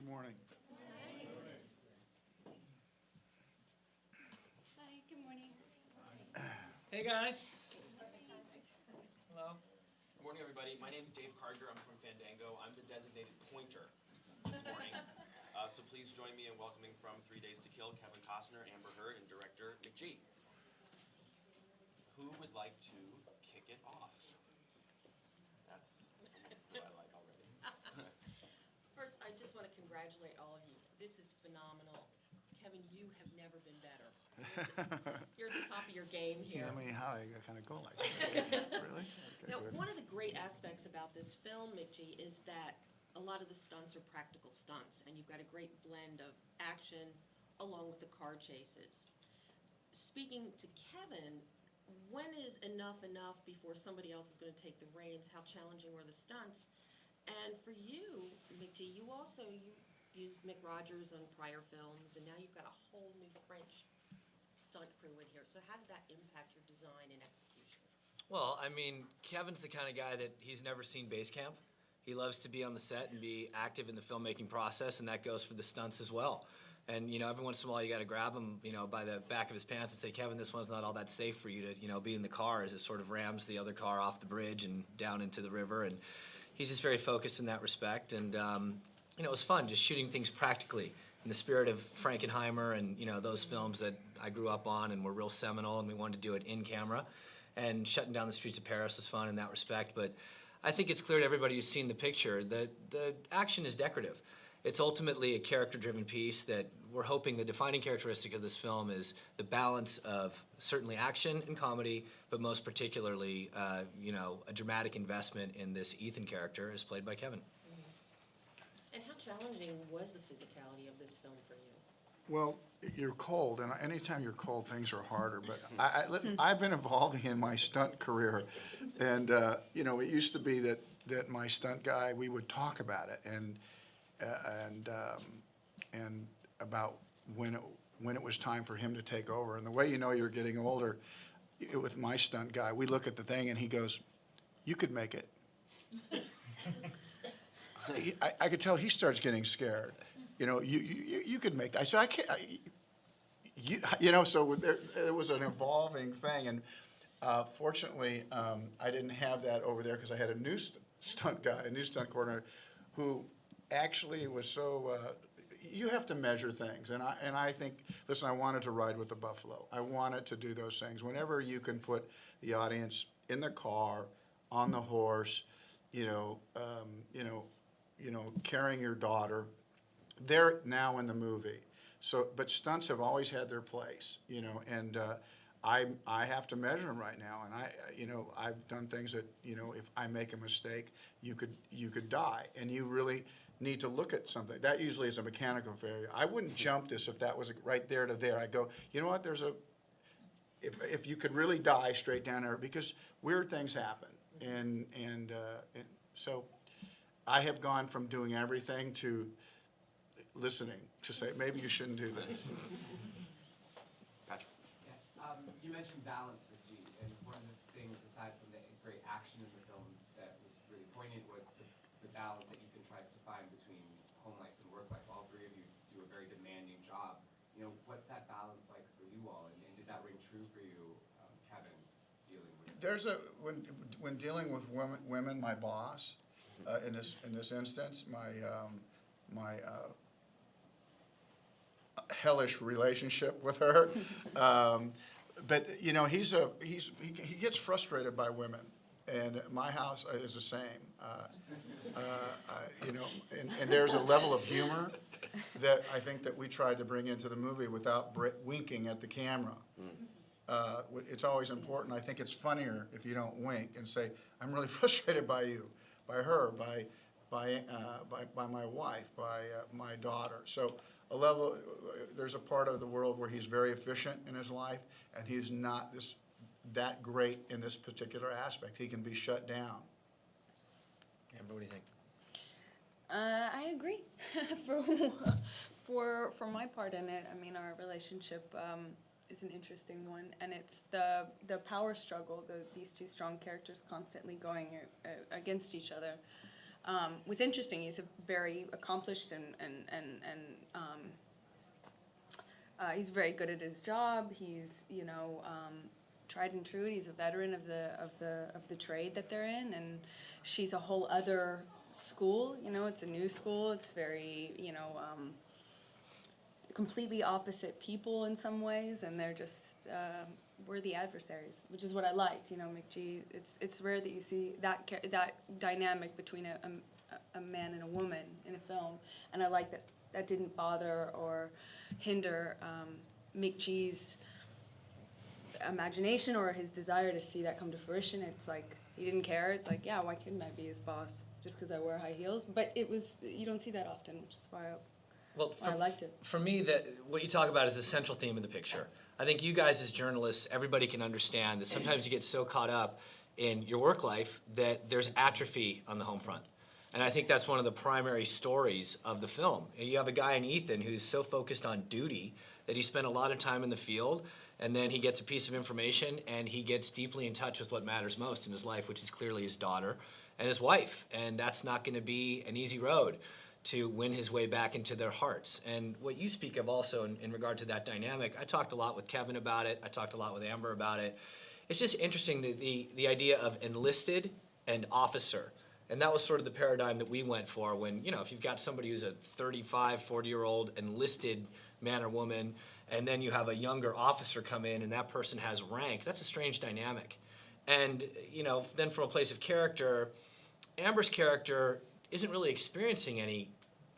morning. Hi, good morning. Hey guys. Hello. Good morning, everybody. My name is Dave Carter. I'm from Fandango. I'm the designated pointer this morning. So please join me in welcoming from 3 Days to Kill, Kevin Costner, Amber Heard, and director McG. Who would like to kick it off? That's who I like already. First, I just want to congratulate all of you. This is phenomenal. Kevin, you have never been better. You're at the top of your game See, here. I mean, how I kind of go like that. Really? Okay, Now, good. one of the great aspects about this film, McG, is that a lot of the stunts are practical stunts, and you've got a great blend of action along with the car chases. Speaking to Kevin, when is enough before somebody else is going to take the reins? How challenging were the stunts? And for you, McG, you used Mick Rogers on prior films, and now you've got a whole new French stunt crew in here. So how did that impact your design and execution? Well, I mean, Kevin's the kind of guy that he's never seen base camp. He loves to be on the set and be active in the filmmaking process, and that goes for the stunts as well. And, you know, every once in a while you got to grab him, you know, by the back of his pants and say, Kevin, this one's not all that safe for you to, you know, be in the car, as it sort of rams the other car off the bridge and down into the river. And he's just very focused in that respect. And, you know, it was fun just shooting things practically in the spirit of Frankenheimer and, you know, those films that I grew up on and were real seminal, and we wanted to do it in camera. And shutting down the streets of Paris was fun in that respect. But I think it's clear to everybody who's seen the picture that the action is decorative. It's ultimately a character-driven piece that we're hoping the defining characteristic of this film is the balance of certainly action and comedy, but most particularly, you know, a dramatic investment in this Ethan character as played by Kevin. And how challenging was the physicality of this film for you? Well, you're cold, and anytime you're cold, things are harder. But I've been evolving in my stunt career, and you know, it used to be that my stunt guy, we would talk about it, and about when it was time for him to take over. And the way you know you're getting older, with my stunt guy, we look at the thing and he goes, "You could make it." I could tell he starts getting scared. You know, you could make that. I said, I can't. You know, so there was an evolving thing, and fortunately, I didn't have that over there because I had a new stunt guy, a new stunt coordinator, who actually was so. You have to measure things, and I think. Listen, I wanted to ride with the buffalo. I wanted to do those things. Whenever you can put the audience in the car, on the horse, carrying your daughter. They're now in the movie. So, but stunts have always had their place, you know, and I have to measure them right now. And I've done things that, you know, if I make a mistake, you could die, and you really need to look at something. That usually is a mechanical failure. I wouldn't jump this if that was right there to there. I go, you know what? If you could really die straight down there, because weird things happen, and so I have gone from doing everything to listening to say, maybe you shouldn't do this. Patrick. Yeah, you mentioned balance with G, and one of the things, aside from the great action in the film that was really poignant, was the balance that Ethan tries to find between home life and work life. All three of you do a very demanding job. You know, what's that balance like for you all, and did that ring true for you, Kevin, dealing with? When dealing with women, my boss, in this instance, my hellish relationship with her, but you know, he gets frustrated by women, and my house is the same. You know, and there's a level of humor that I think that we tried to bring into the movie without winking at the camera. It's always important. I think it's funnier if you don't wink and say, "I'm really frustrated by you, by her, by my wife, by my daughter." So there's a part of the world where he's very efficient in his life, and he's not that great in this particular aspect. He can be shut down. Amber, what do you think? I agree. For my part in it, I mean, our relationship is an interesting one, and it's the power struggle, these two strong characters constantly going against each other. was interesting. He's a very accomplished and he's very good at his job. He's, you know, tried and true. He's a veteran of the trade that they're in, and she's a whole other school. You know, it's a new school. It's very, you know, completely opposite people in some ways, and they're just worthy adversaries, which is what I liked. You know, McG. It's rare that you see that dynamic between a man and a woman in a film, and I like that didn't bother or hinder McG's imagination or his desire to see that come to fruition. It's like he didn't care. It's like, yeah, why couldn't I be his boss just because I wear high heels? But you don't see that often, which is why I liked it. For me, what you talk about is the central theme of the picture. I think you guys as journalists, everybody can understand that sometimes you get so caught up in your work life that there's atrophy on the home front. And I think that's one of the primary stories of the film. And you have a guy in Ethan who's so focused on duty that he spent a lot of time in the field, and then he gets a piece of information and he gets deeply in touch with what matters most in his life, which is clearly his daughter and his wife. And that's not going to be an easy road to win his way back into their hearts. And what you speak of also in regard to that dynamic, I talked a lot with Kevin about it. I talked a lot with Amber about it. It's just interesting, the idea of enlisted and officer. And that was sort of the paradigm that we went for when, you know, if you've got somebody who's a 35, 40-year-old enlisted man or woman, and then you have a younger officer come in and that person has rank, that's a strange dynamic. And, you know, then from a place of character, Amber's character isn't really experiencing any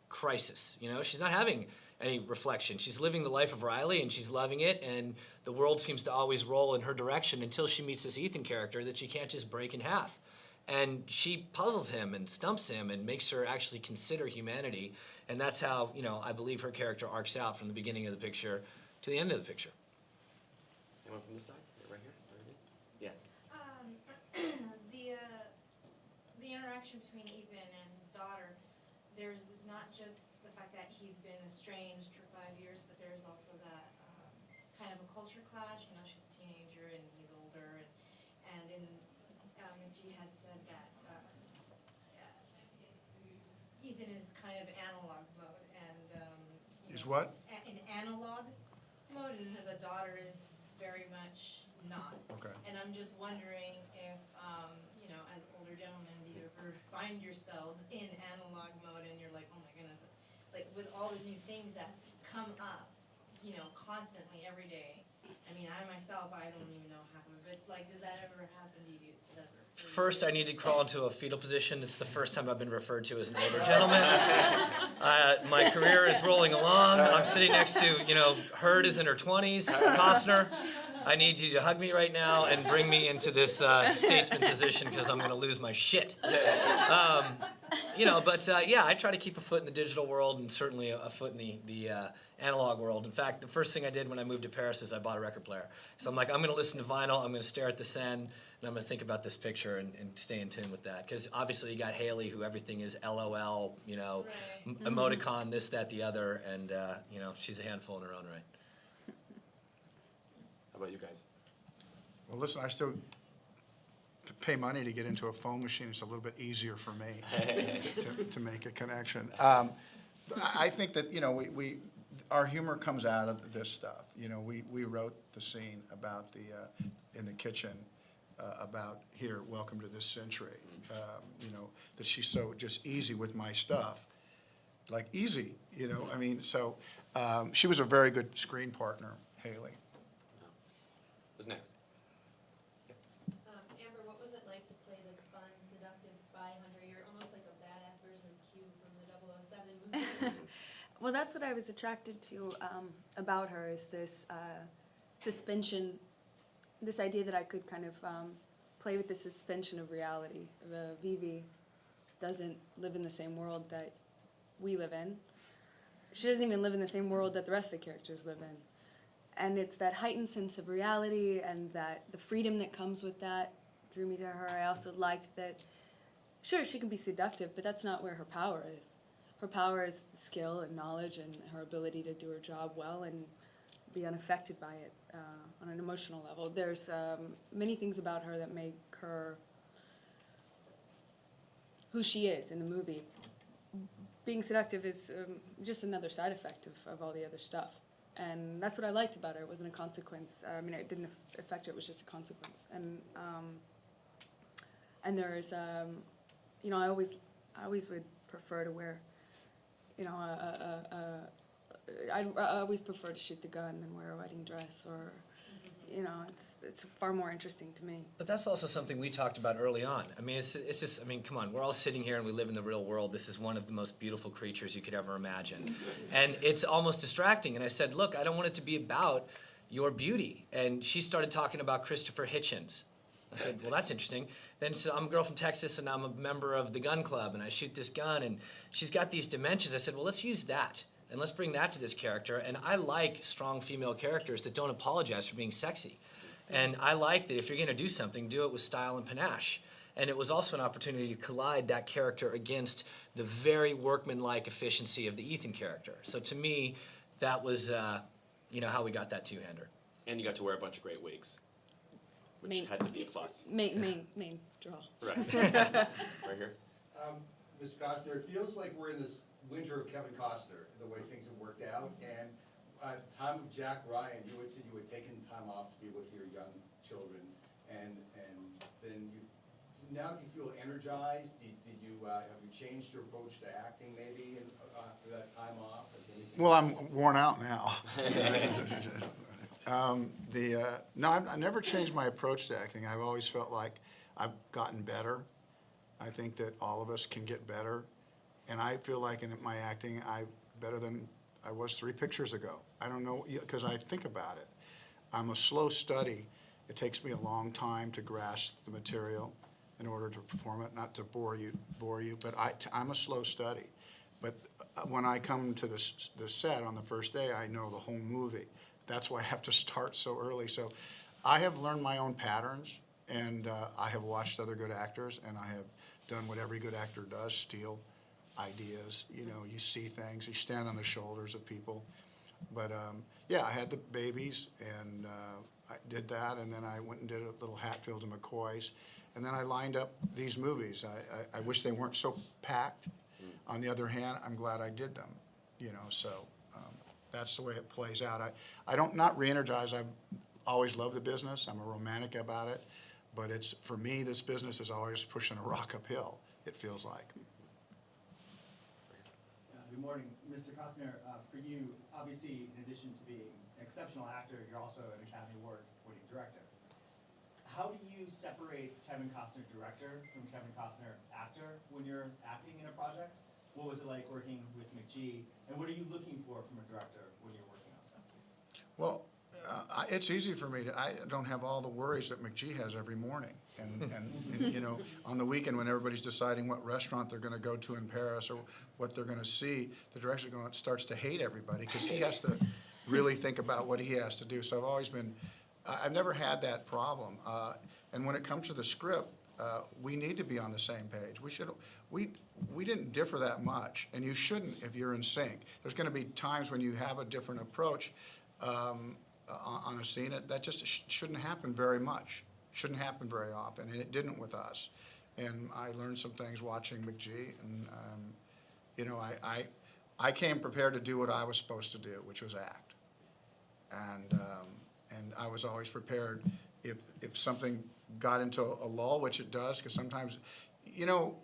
crisis. You know, she's not having any reflection. She's living the life of Riley and she's loving it, and the world seems to always roll in her direction until she meets this Ethan character that she can't just break in half. And she puzzles him and stumps him and makes her actually consider humanity. And that's how, you know, I believe her character arcs out from the beginning of the picture to the end of the picture. Anyone from this side? Right here? Already? Yeah. The interaction between Ethan and his daughter, there's not just the fact that he's been estranged for 5 years, but there's also that kind of a culture clash. You know, she's a teenager and he's older, and in McG had said that Ethan is kind of analog mode, and Is what? in analog mode, and the daughter is very much not. Okay. And I'm just wondering if, you know, as older gentlemen, do you ever find yourselves in analog mode and you're like, oh my goodness, like with all the new things that come up, you know, constantly every day. I mean, I myself, I don't even know half of it. Like, does that ever happen to you? First, I need to crawl into a fetal position. It's the first time I've been referred to as an older gentleman. My career is rolling along. I'm sitting next to, you know, Heard is in her 20s, Costner. I need you to hug me right now and bring me into this statesman position because I'm going to lose my shit. You know, but yeah, I try to keep a foot in the digital world and certainly a foot in the analog world. In fact, the first thing I did when I moved to Paris is I bought a record player. So I'm like, I'm going to listen to vinyl, I'm going to stare at the Seine, and I'm going to think about this picture and stay in tune with that. Because obviously you got Haley, who everything is LOL, you know, Right. emoticon, this, that, the other, and, you know, she's a handful in her own right. How about you guys? Well, listen, I still pay money to get into a phone machine. It's a little bit easier for me to make a connection. I think that, you know, our humor comes out of this stuff. You know, we wrote the scene about in the kitchen about here, welcome to this century. You know, that she's so just easy with my stuff, like easy, you know, I mean, so she was a very good screen partner, Haley. Who's next? Amber, what was it like to play this fun, seductive spy hunter? You're almost like a badass version of Q from the 007 movie. Well, that's what I was attracted to about her, is this suspension, this idea that I could kind of play with the suspension of reality. Vivi doesn't live in the same world that we live in. She doesn't even live in the same world that the rest of the characters live in. And it's that heightened sense of reality and that the freedom that comes with that drew me to her. I also liked that, sure, she can be seductive, but that's not where her power is. Her power is skill and knowledge and her ability to do her job well and be unaffected by it on an emotional level. There's many things about her that make her who she is in the movie. Being seductive is just another side effect of all the other stuff. And that's what I liked about her. It wasn't a consequence. I mean, it didn't affect her. It was just a consequence. And there's, you know, I always would prefer to wear, you know, I always prefer to shoot the gun than wear a wedding dress, or, you know, it's far more interesting to me. But that's also something we talked about early on. I mean, it's just, I mean, come on, we're all sitting here and we live in the real world. This is one of the most beautiful creatures you could ever imagine. And it's almost distracting. And I said, look, I don't want it to be about your beauty. And she started talking about Christopher Hitchens. I said, well, that's interesting. Then so I'm a girl from Texas and I'm a member of the gun club and I shoot this gun and she's got these dimensions. I said, well, let's use that. And let's bring that to this character. And I like strong female characters that don't apologize for being sexy. And I like that if you're gonna do something, do it with style and panache. And it was also an opportunity to collide that character against the very workmanlike efficiency of the Ethan character. So to me, that was, you know, how we got that two-hander. And you got to wear a bunch of great wigs, which Main- had to be a plus. Main draw. Right. Right here. Mr. Costner, it feels like we're in this winter of Kevin Costner, the way things have worked out. And at the time of Jack Ryan, you had said you had taken time off to be with your young children. And then now do you feel energized? Have you changed your approach to acting maybe after that time off? Has anything? Well, I'm worn out now. No, I've never changed my approach to acting. I've always felt like I've gotten better. I think that all of us can get better. And I feel like in my acting, I'm better than I was 3 pictures ago. I don't know, because I think about it. I'm a slow study. It takes me a long time to grasp the material in order to perform it, not to bore you, but I'm a slow study. But when I come to the set on the first day, I know the whole movie. That's why I have to start so early. So I have learned my own patterns, and I have watched other good actors, and I have done what every good actor does, steal ideas. You know, you see things, you stand on the shoulders of people. But yeah, I had the babies, and I did that, and then I went and did a little Hatfield and McCoy's, and then I lined up these movies. I wish they weren't so packed. On the other hand, I'm glad I did them, you know, so that's the way it plays out. I don't, not re-energized, I've always loved the business, I'm a romantic about it, but it's, for me, this business is always pushing a rock uphill, it feels like. Good morning, Mr. Costner. For you, obviously, in addition to being an exceptional actor, you're also an Academy Award-winning director. How do you separate Kevin Costner director from Kevin Costner actor when you're acting in a project? What was it like working with McG, and what are you looking for from a director when you're working on set? Well, it's easy for me I don't have all the worries that McG has every morning. And you know, on the weekend when everybody's deciding what restaurant they're gonna go to in Paris or what they're gonna see, the director starts to hate everybody because he has to really think about what he has to do. So I've always been, I've never had that problem. And when it comes to the script, we need to be on the same page. We didn't differ that much, and you shouldn't if you're in sync. There's gonna be times when you have a different approach on a scene. That just shouldn't happen very much. Shouldn't happen very often, and it didn't with us. And I learned some things watching McG, and you know, I came prepared to do what I was supposed to do, which was act. And I was always prepared if something got into a lull, which it does, because sometimes, you know,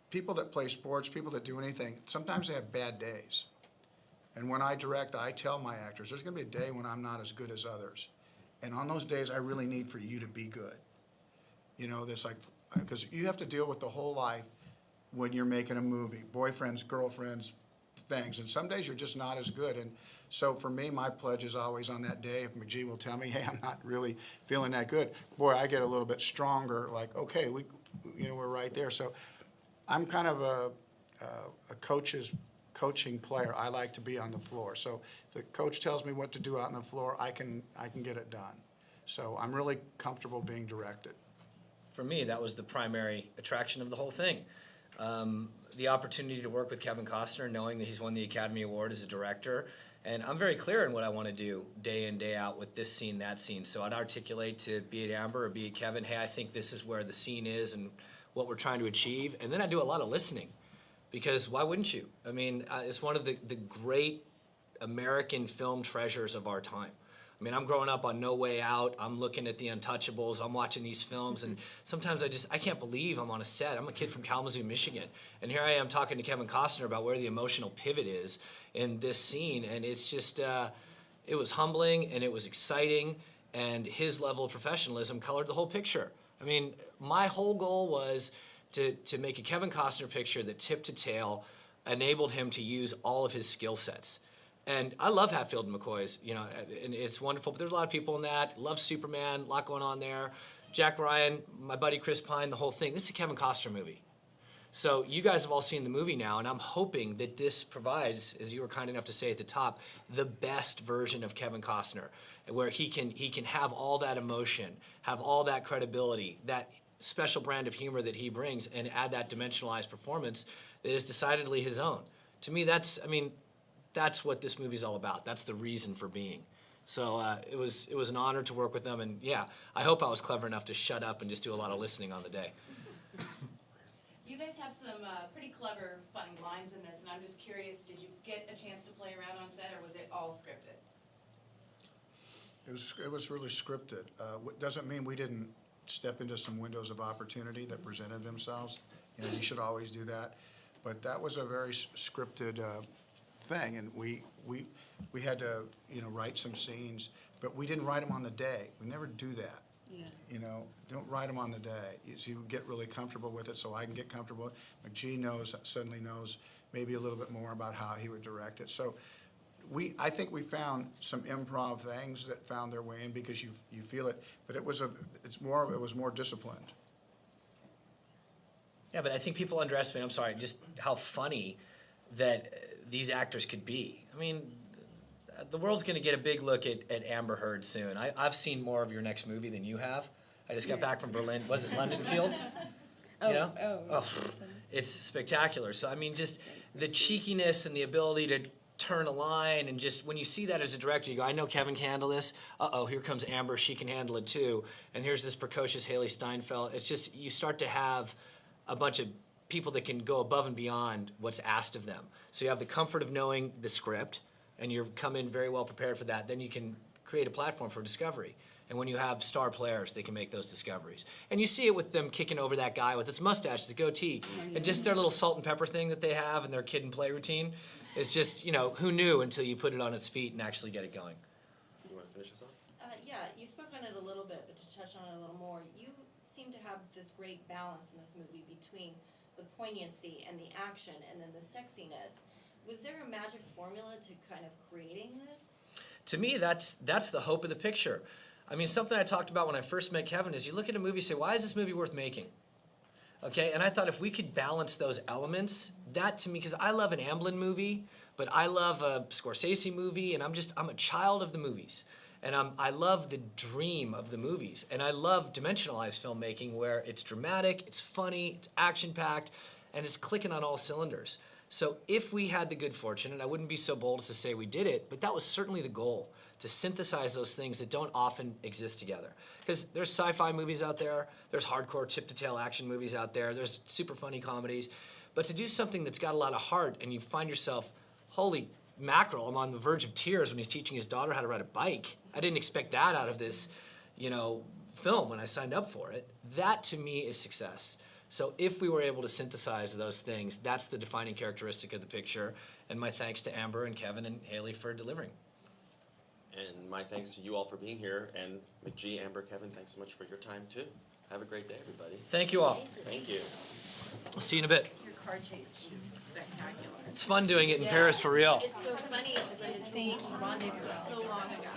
people that play sports, people that do anything, sometimes they have bad days. And when I direct, I tell my actors, there's gonna be a day when I'm not as good as others. And on those days, I really need for you to be good. You know, there's like, because you have to deal with the whole life when you're making a movie, boyfriends, girlfriends, things. And some days you're just not as good. And so for me, my pledge is always on that day, if McG will tell me, hey, I'm not really feeling that good, boy, I get a little bit stronger, like, okay, we're right there. So I'm kind of a coaching player. I like to be on the floor. So if the coach tells me what to do out on the floor, I can get it done. So I'm really comfortable being directed. For me, that was the primary attraction of the whole thing. The opportunity to work with Kevin Costner, knowing that he's won the Academy Award as a director. And I'm very clear in what I want to do day in, day out with this scene, that scene. So I'd articulate to be it Amber or be it Kevin, hey, I think this is where the scene is and what we're trying to achieve, and then I do a lot of listening, because why wouldn't you? I mean, it's one of the great American film treasures of our time. I mean, I'm growing up on No Way Out, I'm looking at The Untouchables, I'm watching these films, and sometimes I can't believe I'm on a set. I'm a kid from Kalamazoo, Michigan, and here I am talking to Kevin Costner about where the emotional pivot is in this scene, and it's just, it was humbling and it was exciting, and his level of professionalism colored the whole picture. I mean, my whole goal was to make a Kevin Costner picture that tip to tail enabled him to use all of his skill sets. And I love Hatfield and McCoy's, you know, and it's wonderful, but there's a lot of people in that. Love Superman, a lot going on there. Jack Ryan, my buddy Chris Pine, the whole thing. This is a Kevin Costner movie. So you guys have all seen the movie now, and I'm hoping that this provides, as you were kind enough to say at the top, the best version of Kevin Costner, where he can have all that emotion, have all that credibility, that special brand of humor that he brings, and add that dimensionalized performance that is decidedly his own. To me, that's what this movie's all about. That's the reason for being. So it was an honor to work with them, and yeah, I hope I was clever enough to shut up and just do a lot of listening on the day. You guys have some pretty clever, funny lines in this, and I'm just curious, did you get a chance to play around on set, or was it all scripted? It was really scripted. Doesn't mean we didn't step into some windows of opportunity that presented themselves. You know, you should always do that. But that was a very scripted thing, and we had to, you know, write some scenes, but we didn't write them on the day. We never do that. Yeah. You know, don't write them on the day. You get really comfortable with it, so I can get comfortable. McGee suddenly knows maybe a little bit more about how he would direct it. So I think we found some improv things that found their way in because you feel it, but it was more disciplined. Yeah, but I think people underestimate, I'm sorry, just how funny that these actors could be. I mean, the world's going to get a big look at Amber Heard soon. I've seen more of your next movie than you have. I just got back from Berlin. Was it London Fields? You know? Oh, it's spectacular. So, I mean, just the cheekiness and the ability to turn a line, and just when you see that as a director, you go, I know Kevin can handle this. Uh-oh, here comes Amber. She can handle it too. And here's this precocious Haley Steinfeld. It's just, you start to have a bunch of people that can go above and beyond what's asked of them. So you have the comfort of knowing the script, and you come in very well prepared for that. Then you can create a platform for discovery. And when you have star players, they can make those discoveries. And you see it with them kicking over that guy with his mustache, his goatee, and just their little salt and pepper thing that they have and their kid and play routine. It's just, you know, who knew until you put it on its feet and actually get it going. You want to finish this off? Yeah, you spoke on it a little bit, but to touch on it a little more, you seem to have this great balance in this movie between the poignancy and the action and then the sexiness. Was there a magic formula to kind of creating this? To me, that's the hope of the picture. I mean, something I talked about when I first met Kevin is you look at a movie and say, why is this movie worth making? Okay, and I thought if we could balance those elements, that to me, because I love an Amblin movie, but I love a Scorsese movie, and I'm a child of the movies. And I love the dream of the movies. And I love dimensionalized filmmaking where it's dramatic, it's funny, it's action-packed, and it's clicking on all cylinders. So if we had the good fortune, and I wouldn't be so bold as to say we did it, but that was certainly the goal, to synthesize those things that don't often exist together. Because there's sci-fi movies out there, there's hardcore tip-to-tail action movies out there, there's super funny comedies, but to do something that's got a lot of heart and you find yourself, holy mackerel, I'm on the verge of tears when he's teaching his daughter how to ride a bike. I didn't expect that out of this, you know, film when I signed up for it. That to me is success. So if we were able to synthesize those things, that's the defining characteristic of the picture, and my thanks to Amber and Kevin and Haley for delivering. And my thanks to you all for being here, and McGee, Amber, Kevin, thanks so much for your time too. Have a great day, everybody. Thank you all. Thank you. We'll see you in a bit. Your car chase was spectacular. It's fun doing it in Paris for real. It's so funny because I had seen Rendezvous so long ago.